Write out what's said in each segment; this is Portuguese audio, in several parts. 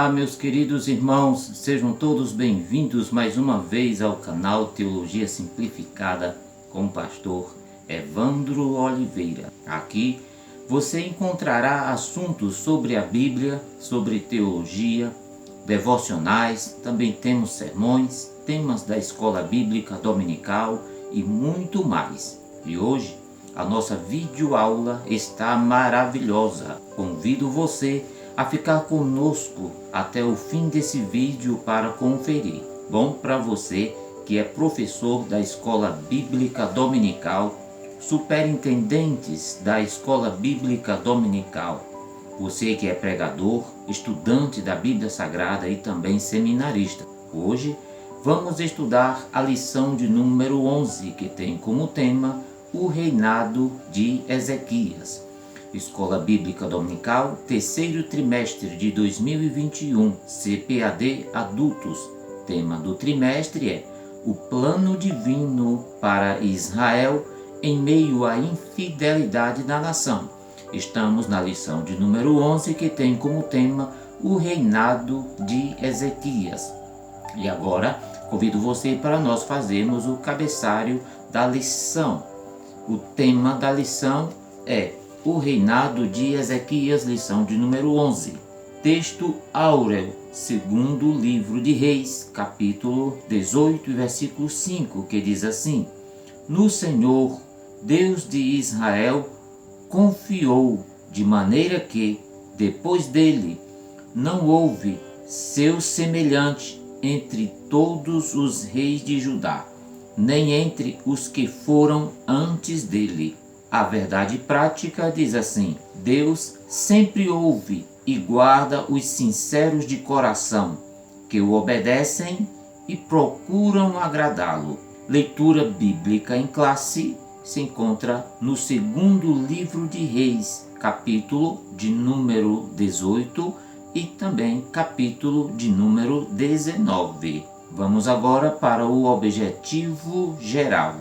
Olá, meus queridos irmãos, sejam todos bem-vindos mais uma vez ao canal Teologia Simplificada com o pastor Evandro Oliveira. Aqui você encontrará assuntos sobre a Bíblia, sobre teologia, devocionais, também temos sermões, temas da escola bíblica dominical e muito mais. E hoje a nossa videoaula está maravilhosa. Convido você a ficar conosco até o fim desse vídeo para conferir. Bom para você que é professor da escola bíblica dominical, superintendentes da escola bíblica dominical, você que é pregador, estudante da Bíblia Sagrada e também seminarista. Hoje vamos estudar a lição de número 11, que tem como tema o reinado de Ezequias. Escola Bíblica Dominical, terceiro trimestre de 2021, CPAD Adultos. Tema do trimestre é o plano divino para Israel em meio à infidelidade da nação. Estamos na lição de número 11, que tem como tema o reinado de Ezequias. E agora convido você para nós fazermos o cabeçalho da lição. O tema da lição é o reinado de Ezequias, lição de número 11. Texto áureo, segundo livro de Reis, capítulo 18, versículo 5, que diz assim: No Senhor, Deus de Israel, confiou, de maneira que, depois dele, não houve seu semelhante entre todos os reis de Judá, nem entre os que foram antes dele. A verdade prática diz assim: Deus sempre ouve e guarda os sinceros de coração, que o obedecem e procuram agradá-lo. Leitura bíblica em classe se encontra no segundo livro de Reis, capítulo de número 18 e também capítulo de número 19. Vamos agora para o objetivo geral.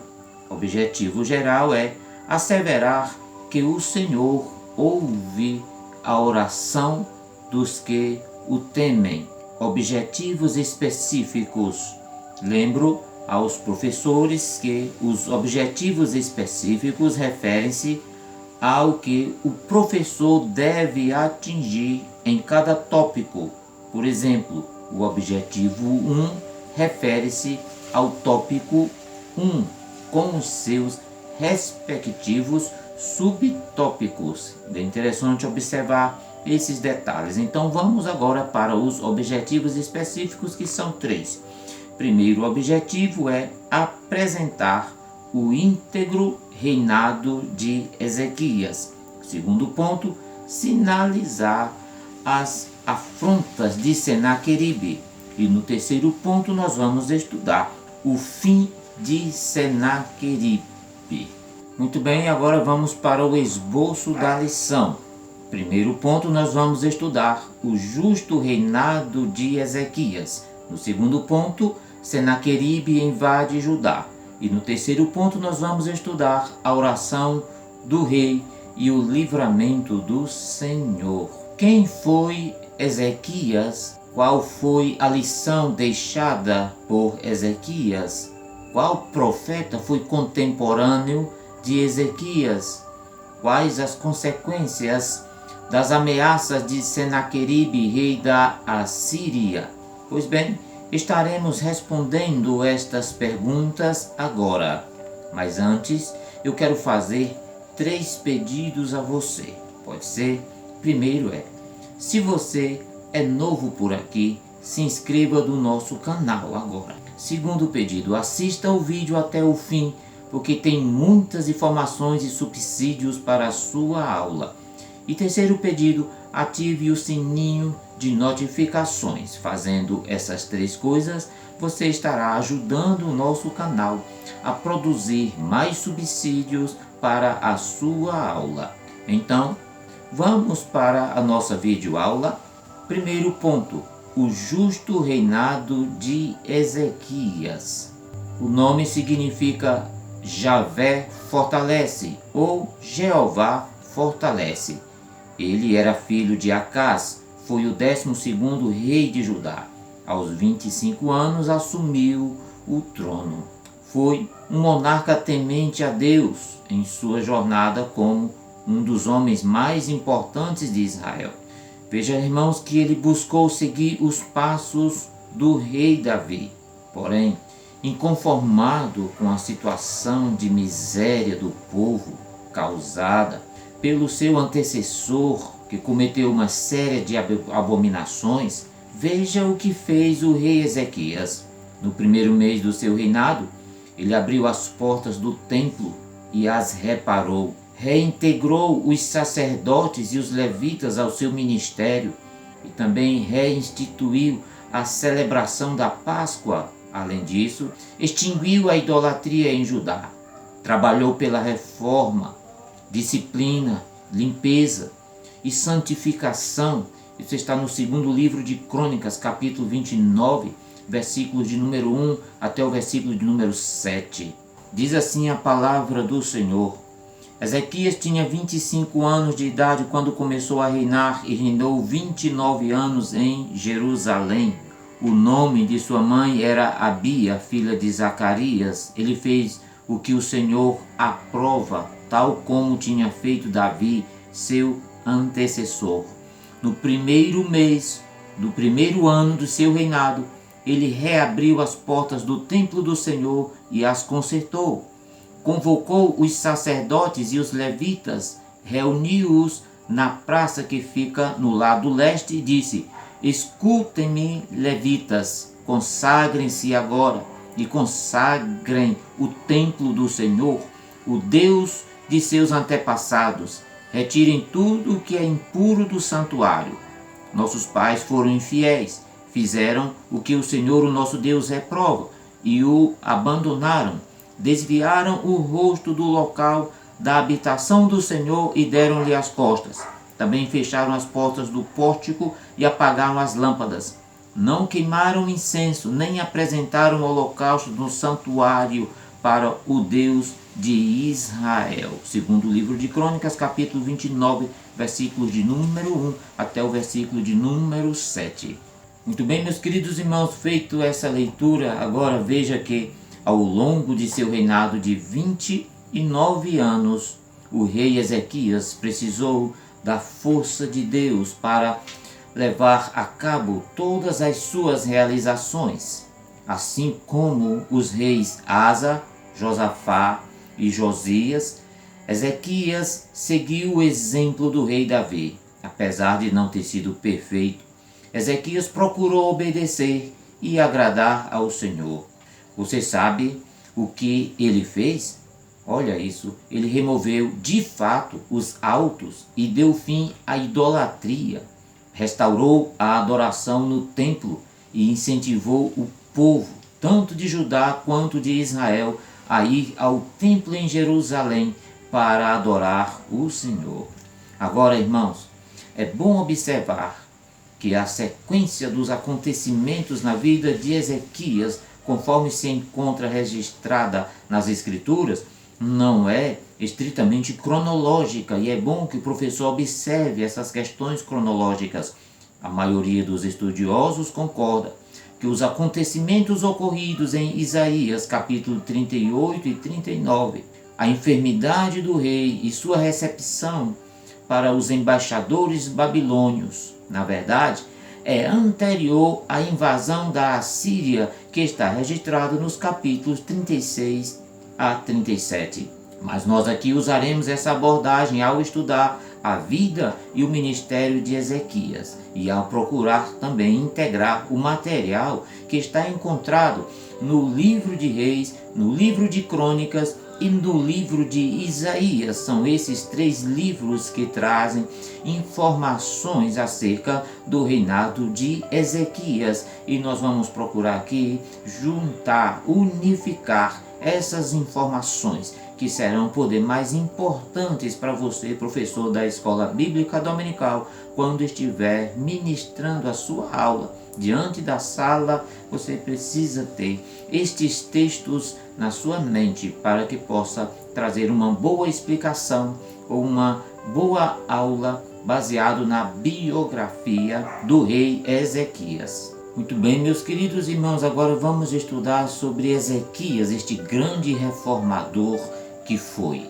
O objetivo geral é asseverar que o Senhor ouve a oração dos que o temem. Objetivos específicos. Lembro aos professores que os objetivos específicos referem-se ao que o professor deve atingir em cada tópico. Por exemplo, o objetivo 1 refere-se ao tópico 1, com os seus respectivos subtópicos. É interessante observar esses detalhes. Então vamos agora para os objetivos específicos, que são 3. Primeiro objetivo é apresentar o íntegro reinado de Ezequias. Segundo ponto, sinalizar as afrontas de Senaqueribe. E no terceiro ponto nós vamos estudar o fim de Senaqueribe. Muito bem, agora vamos para o esboço da lição. Primeiro ponto, nós vamos estudar o justo reinado de Ezequias. No segundo ponto, Senaqueribe invade Judá. E no terceiro ponto, nós vamos estudar a oração do rei e o livramento do Senhor. Quem foi Ezequias? Qual foi a lição deixada por Ezequias? Qual profeta foi contemporâneo de Ezequias? Quais as consequências das ameaças de Senaqueribe, rei da Assíria? Pois bem, estaremos respondendo estas perguntas agora. Mas antes, eu quero fazer 3 pedidos a você. Pode ser? Primeiro se você é novo por aqui, se inscreva no nosso canal agora. Segundo pedido, assista o vídeo até o fim, porque tem muitas informações e subsídios para a sua aula. E terceiro pedido, ative o sininho de notificações. Fazendo essas 3 coisas, você estará ajudando o nosso canal a produzir mais subsídios para a sua aula. Então, vamos para a nossa videoaula. Primeiro ponto, o justo reinado de Ezequias. O nome significa Javé fortalece ou Jeová fortalece. Ele era filho de Acás, foi o 12º rei de Judá. Aos 25 anos assumiu o trono. Foi um monarca temente a Deus em sua jornada como um dos homens mais importantes de Israel. Veja, irmãos, que ele buscou seguir os passos do rei Davi. Porém, inconformado com a situação de miséria do povo causada pelo seu antecessor, que cometeu uma série de abominações, veja o que fez o rei Ezequias. No primeiro mês do seu reinado, ele abriu as portas do templo e as reparou. Reintegrou os sacerdotes e os levitas ao seu ministério e também reinstituiu a celebração da Páscoa. Além disso, extinguiu a idolatria em Judá. Trabalhou pela reforma, disciplina, limpeza e santificação. Isso está no segundo livro de Crônicas, capítulo 29, versículos de número 1 até o versículo de número 7. Diz assim a palavra do Senhor. Ezequias tinha 25 anos de idade quando começou a reinar e reinou 29 anos em Jerusalém. O nome de sua mãe era Abia, filha de Zacarias. Ele fez o que o Senhor aprova, tal como tinha feito Davi, seu antecessor. No primeiro mês do primeiro ano do seu reinado, ele reabriu as portas do templo do Senhor e as consertou. Convocou os sacerdotes e os levitas, reuniu-os na praça que fica no lado leste e disse: escutem-me, levitas, consagrem-se agora e consagrem o templo do Senhor, o Deus de seus antepassados. Retirem tudo o que é impuro do santuário. Nossos pais foram infiéis, fizeram o que o Senhor, o nosso Deus, reprova e o abandonaram. Desviaram o rosto do local da habitação do Senhor e deram-lhe as costas. Também fecharam as portas do pórtico e apagaram as lâmpadas. Não queimaram incenso, nem apresentaram holocausto no santuário para o Deus de Israel. Segundo o livro de Crônicas, capítulo 29, versículos de número 1 até o versículo de número 7. Muito bem, meus queridos irmãos, feito essa leitura, agora veja que ao longo de seu reinado de 29 anos, o rei Ezequias precisou da força de Deus para levar a cabo todas as suas realizações, assim como os reis Asa, Josafá e Josias. Ezequias seguiu o exemplo do rei Davi. Apesar de não ter sido perfeito, Ezequias procurou obedecer e agradar ao Senhor. Você sabe o que ele fez? Olha isso, ele removeu de fato os altos e deu fim à idolatria. Restaurou a adoração no templo e incentivou o povo, tanto de Judá quanto de Israel, a ir ao templo em Jerusalém para adorar o Senhor. Agora, irmãos, é bom observar que a sequência dos acontecimentos na vida de Ezequias, conforme se encontra registrada nas Escrituras, não é estritamente cronológica, e é bom que o professor observe essas questões cronológicas. A maioria dos estudiosos concorda que os acontecimentos ocorridos em Isaías capítulo 38 e 39, a enfermidade do rei e sua recepção para os embaixadores babilônios, na verdade, é anterior à invasão da Assíria, que está registrado nos capítulos 36 a 37. Mas nós aqui usaremos essa abordagem ao estudar a vida e o ministério de Ezequias e ao procurar também integrar o material que está encontrado no livro de Reis, no livro de Crônicas e no livro de Isaías. São esses 3 livros que trazem informações acerca do reinado de Ezequias, e nós vamos procurar aqui juntar, unificar essas informações que serão poder mais importantes para você, professor da Escola Bíblica Dominical, quando estiver ministrando a sua aula. Diante da sala, você precisa ter estes textos na sua mente para que possa trazer uma boa explicação ou uma boa aula baseado na biografia do rei Ezequias. Muito bem, meus queridos irmãos, agora vamos estudar sobre Ezequias, este grande reformador que foi.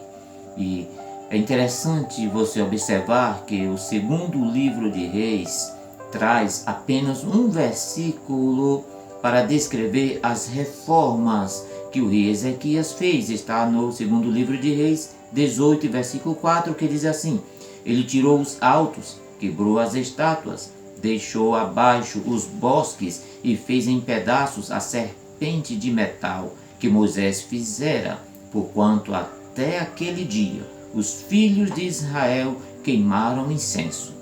E é interessante você observar que o segundo livro de Reis traz apenas um versículo para descrever as reformas que o rei Ezequias fez. Está no segundo livro de Reis 18, versículo 4, que diz assim: ele tirou os altos, quebrou as estátuas, deixou abaixo os bosques e fez em pedaços a serpente de metal que Moisés fizera, porquanto até aquele dia os filhos de Israel queimaram incenso.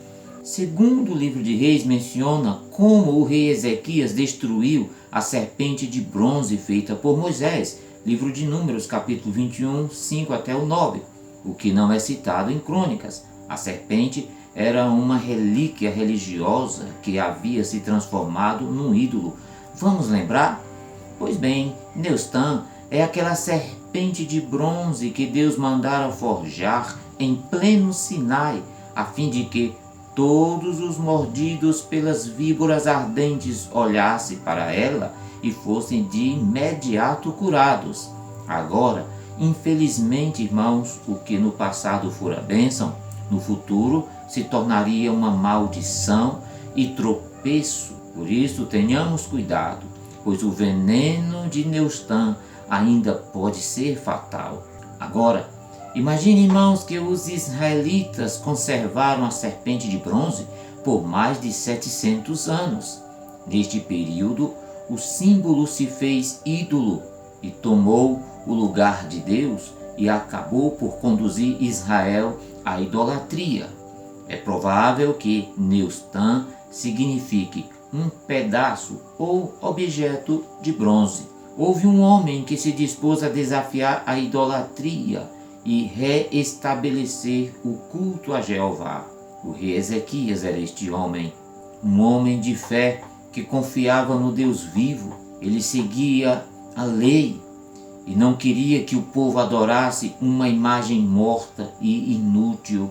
Segundo o livro de Reis menciona como o rei Ezequias destruiu a serpente de bronze feita por Moisés, livro de Números, capítulo 21, 5 até o 9, o que não é citado em Crônicas. A serpente era uma relíquia religiosa que havia se transformado num ídolo. Vamos lembrar? Pois bem, Neustã é aquela serpente de bronze que Deus mandara forjar em pleno Sinai, a fim de que todos os mordidos pelas víboras ardentes olhassem para ela e fossem de imediato curados. Agora, infelizmente, irmãos, o que no passado fora bênção, no futuro se tornaria uma maldição e tropeço. Por isso, tenhamos cuidado, pois o veneno de Neustã ainda pode ser fatal. Agora, imagine, irmãos, que os israelitas conservaram a serpente de bronze por mais de 700 anos. Neste período, o símbolo se fez ídolo e tomou o lugar de Deus e acabou por conduzir Israel à idolatria. É provável que Neustã signifique um pedaço ou objeto de bronze. Houve um homem que se dispôs a desafiar a idolatria e reestabelecer o culto a Jeová. O rei Ezequias era este homem, um homem de fé que confiava no Deus vivo. Ele seguia a lei e não queria que o povo adorasse uma imagem morta e inútil.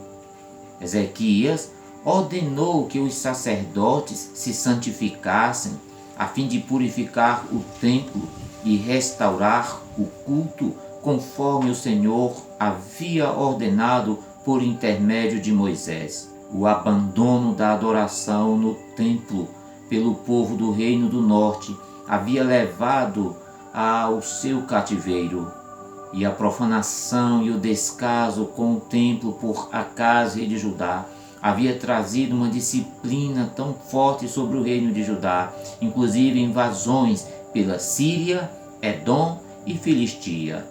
Ezequias ordenou que os sacerdotes se santificassem a fim de purificar o templo e restaurar o culto conforme o Senhor havia ordenado por intermédio de Moisés. O abandono da adoração no templo pelo povo do Reino do Norte havia levado ao seu cativeiro, e a profanação e o descaso com o templo por Acás, rei de Judá, havia trazido uma disciplina tão forte sobre o reino de Judá, inclusive invasões pela Síria, Edom e Filistia.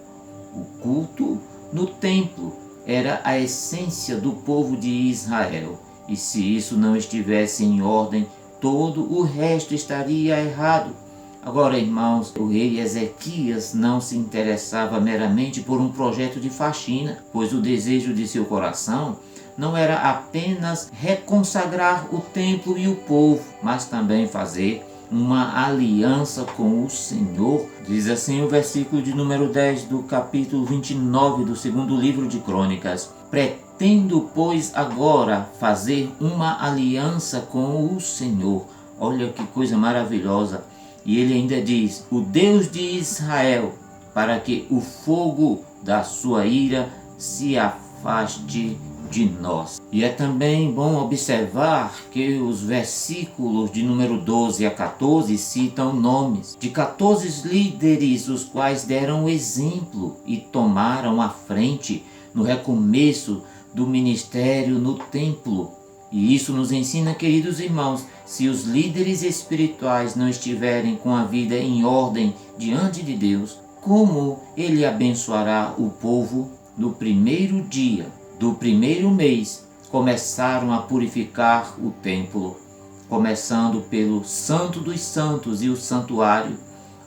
O culto no templo era a essência do povo de Israel, e se isso não estivesse em ordem, todo o resto estaria errado. Agora, irmãos, o rei Ezequias não se interessava meramente por um projeto de faxina, pois o desejo de seu coração não era apenas reconsagrar o templo e o povo, mas também fazer uma aliança com o Senhor. Diz assim o versículo de número 10 do capítulo 29 do segundo livro de Crônicas: pretendo, pois, agora fazer uma aliança com o Senhor. Olha que coisa maravilhosa. E ele ainda diz: o Deus de Israel, para que o fogo da sua ira se afaste de nós. E é também bom observar que os versículos de número 12 a 14 citam nomes de 14 líderes, os quais deram o exemplo e tomaram a frente no recomeço do ministério no templo. E isso nos ensina, queridos irmãos, se os líderes espirituais não estiverem com a vida em ordem diante de Deus, como Ele abençoará o povo? No primeiro dia do primeiro mês, começaram a purificar o templo, começando pelo Santo dos Santos e o santuário.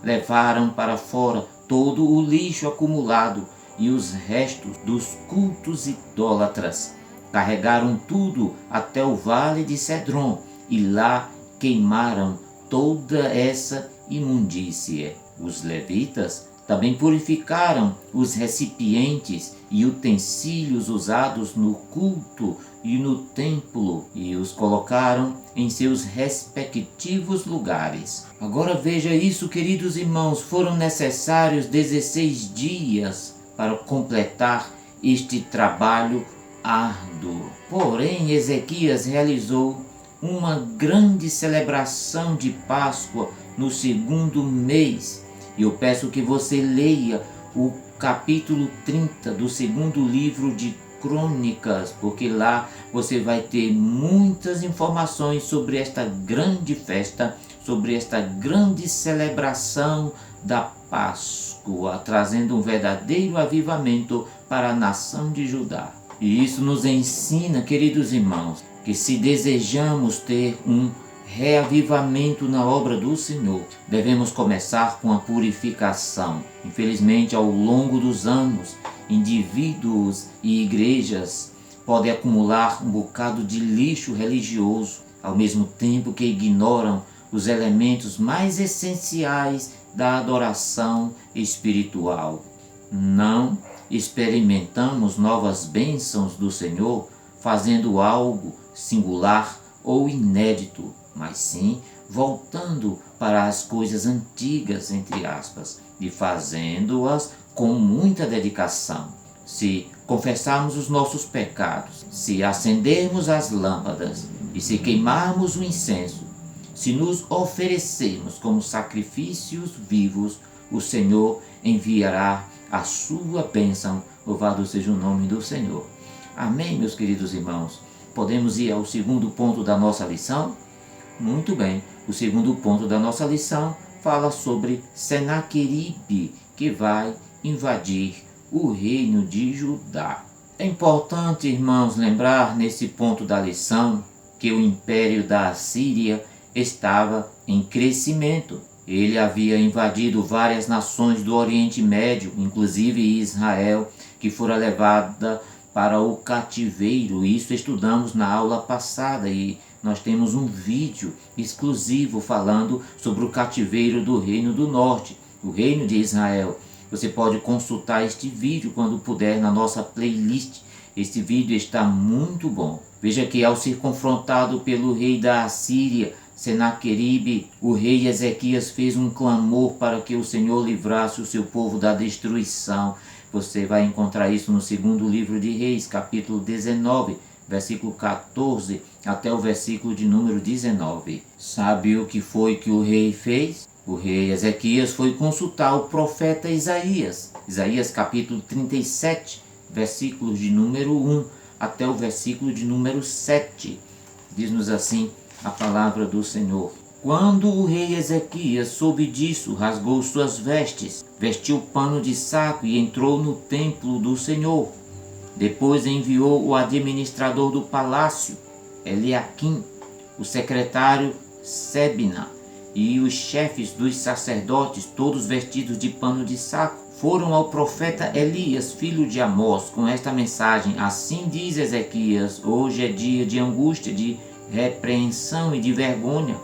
Levaram para fora todo o lixo acumulado e os restos dos cultos idólatras. Carregaram tudo até o vale de Cedron e lá queimaram toda essa imundície. Os levitas Também purificaram os recipientes e utensílios usados no culto e no templo e os colocaram em seus respectivos lugares. Agora veja isso, queridos irmãos, foram necessários 16 dias para completar este trabalho árduo. Porém, Ezequias realizou uma grande celebração de Páscoa no segundo mês. E eu peço que você leia o capítulo 30 do segundo livro de Crônicas, porque lá você vai ter muitas informações sobre esta grande festa, sobre esta grande celebração da Páscoa, trazendo um verdadeiro avivamento para a nação de Judá. E isso nos ensina, queridos irmãos, que se desejamos ter um reavivamento na obra do Senhor, devemos começar com a purificação. Infelizmente, ao longo dos anos, indivíduos e igrejas podem acumular um bocado de lixo religioso, ao mesmo tempo que ignoram os elementos mais essenciais da adoração espiritual. Não experimentamos novas bênçãos do Senhor fazendo algo singular ou inédito, mas sim voltando para as coisas antigas, entre aspas, e fazendo-as com muita dedicação. Se confessarmos os nossos pecados, se acendermos as lâmpadas e se queimarmos o incenso, se nos oferecermos como sacrifícios vivos, o Senhor enviará a sua bênção. Louvado seja o nome do Senhor. Amém, meus queridos irmãos? Podemos ir ao segundo ponto da nossa lição? Muito bem, o segundo ponto da nossa lição fala sobre Senaqueribe, que vai invadir o reino de Judá. É importante, irmãos, lembrar nesse ponto da lição que o império da Assíria estava em crescimento. Ele havia invadido várias nações do Oriente Médio, inclusive Israel, que fora levada para o cativeiro. Isso estudamos na aula passada e nós temos um vídeo exclusivo falando sobre o cativeiro do Reino do Norte, o Reino de Israel. Você pode consultar este vídeo quando puder na nossa playlist. Este vídeo está muito bom. Veja que ao ser confrontado pelo rei da Assíria, Senaqueribe, o rei Ezequias fez um clamor para que o Senhor livrasse o seu povo da destruição. Você vai encontrar isso no segundo livro de Reis, capítulo 19, versículo 14 até o versículo de número 19. Sabe o que foi que o rei fez? O rei Ezequias foi consultar o profeta Isaías. Isaías capítulo 37, versículos de número 1 até o versículo de número 7. Diz-nos assim a palavra do Senhor. Quando o rei Ezequias soube disso, rasgou suas vestes, vestiu pano de saco e entrou no templo do Senhor. Depois enviou o administrador do palácio, Eliaquim, o secretário Sebna e os chefes dos sacerdotes, todos vestidos de pano de saco, foram ao profeta Elias, filho de Amós, com esta mensagem: assim diz Ezequias, hoje é dia de angústia, de repreensão e de vergonha,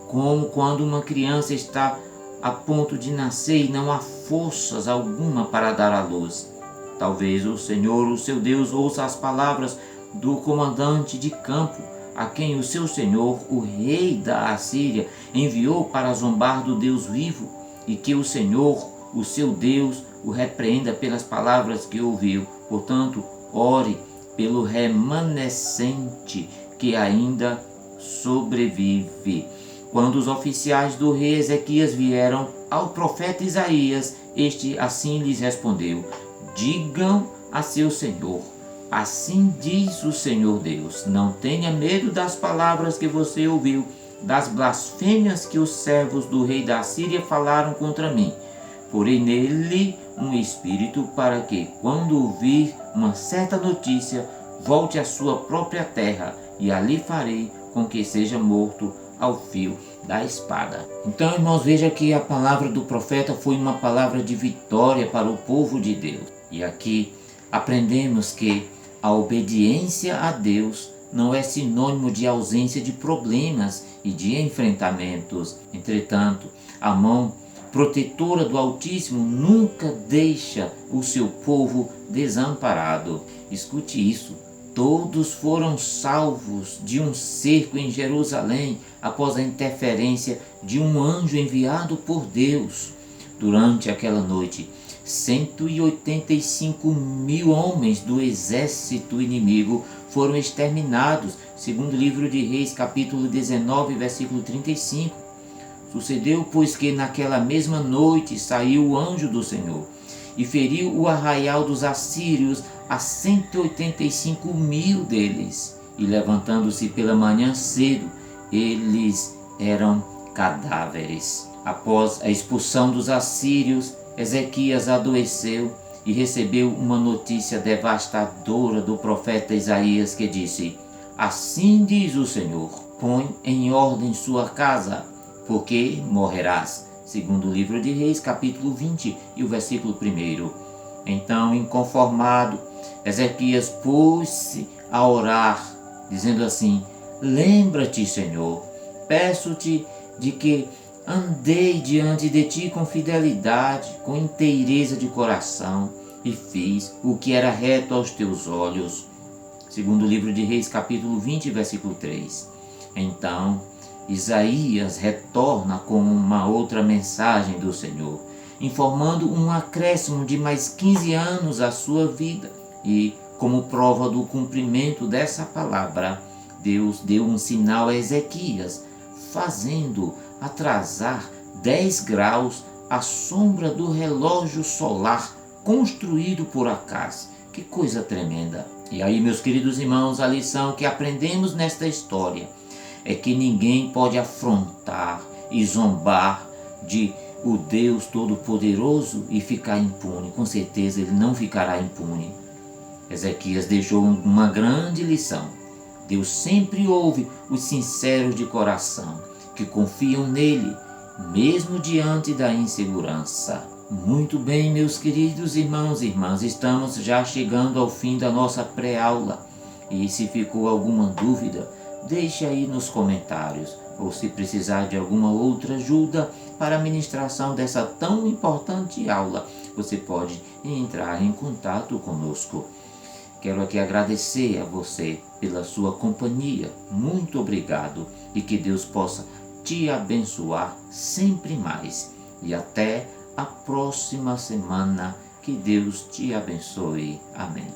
como quando uma criança está a ponto de nascer e não há forças alguma para dar à luz. Talvez o Senhor, o seu Deus, ouça as palavras do comandante de campo, a quem o seu senhor, o rei da Assíria, enviou para zombar do Deus vivo, e que o Senhor, o seu Deus, o repreenda pelas palavras que ouviu. Portanto, ore pelo remanescente que ainda sobrevive. Quando os oficiais do rei Ezequias vieram ao profeta Isaías, este assim lhes respondeu: digam a seu senhor, assim diz o Senhor Deus, não tenha medo das palavras que você ouviu, das blasfêmias que os servos do rei da Síria falaram contra mim. Porém nele um espírito para que, quando ouvir uma certa notícia, volte à sua própria terra, e ali farei com que seja morto ao fio da espada. Então, irmãos, veja que a palavra do profeta foi uma palavra de vitória para o povo de Deus. E aqui aprendemos que a obediência a Deus não é sinônimo de ausência de problemas e de enfrentamentos. Entretanto, Amon protetora do Altíssimo, nunca deixa o seu povo desamparado. Escute isso. Todos foram salvos de um cerco em Jerusalém após a interferência de um anjo enviado por Deus. Durante aquela noite, 185.000 homens do exército inimigo foram exterminados, segundo o livro de Reis, capítulo 19, versículo 35. Sucedeu, pois, que naquela mesma noite saiu o anjo do Senhor e feriu o arraial dos assírios a 185.000 deles. E levantando-se pela manhã cedo, eles eram cadáveres. Após a expulsão dos assírios, Ezequias adoeceu e recebeu uma notícia devastadora do profeta Isaías, que disse: assim diz o Senhor, põe em ordem sua casa, porque morrerás. Segundo o livro de Reis, capítulo 20 e o versículo 1. Então, inconformado, Ezequias pôs-se a orar, dizendo assim: lembra-te, Senhor, peço-te de que andei diante de ti com fidelidade, com inteireza de coração, e fiz o que era reto aos teus olhos. Segundo o livro de Reis, capítulo 20, versículo 3. Então, Isaías retorna com uma outra mensagem do Senhor, informando um acréscimo de mais 15 anos à sua vida. E, como prova do cumprimento dessa palavra, Deus deu um sinal a Ezequias, fazendo atrasar 10 graus a sombra do relógio solar construído por Acaz. Que coisa tremenda! E aí, meus queridos irmãos, a lição que aprendemos nesta história é que ninguém pode afrontar e zombar de o Deus Todo-Poderoso e ficar impune. Com certeza ele não ficará impune. Ezequias deixou uma grande lição. Deus sempre ouve os sinceros de coração, que confiam nele, mesmo diante da insegurança. Muito bem, meus queridos irmãos e irmãs, estamos já chegando ao fim da nossa pré-aula. E se ficou alguma dúvida, deixe aí nos comentários, ou se precisar de alguma outra ajuda para a ministração dessa tão importante aula, você pode entrar em contato conosco. Quero aqui agradecer a você pela sua companhia. Muito obrigado e que Deus possa te abençoar sempre mais. E até a próxima semana. Que Deus te abençoe. Amém.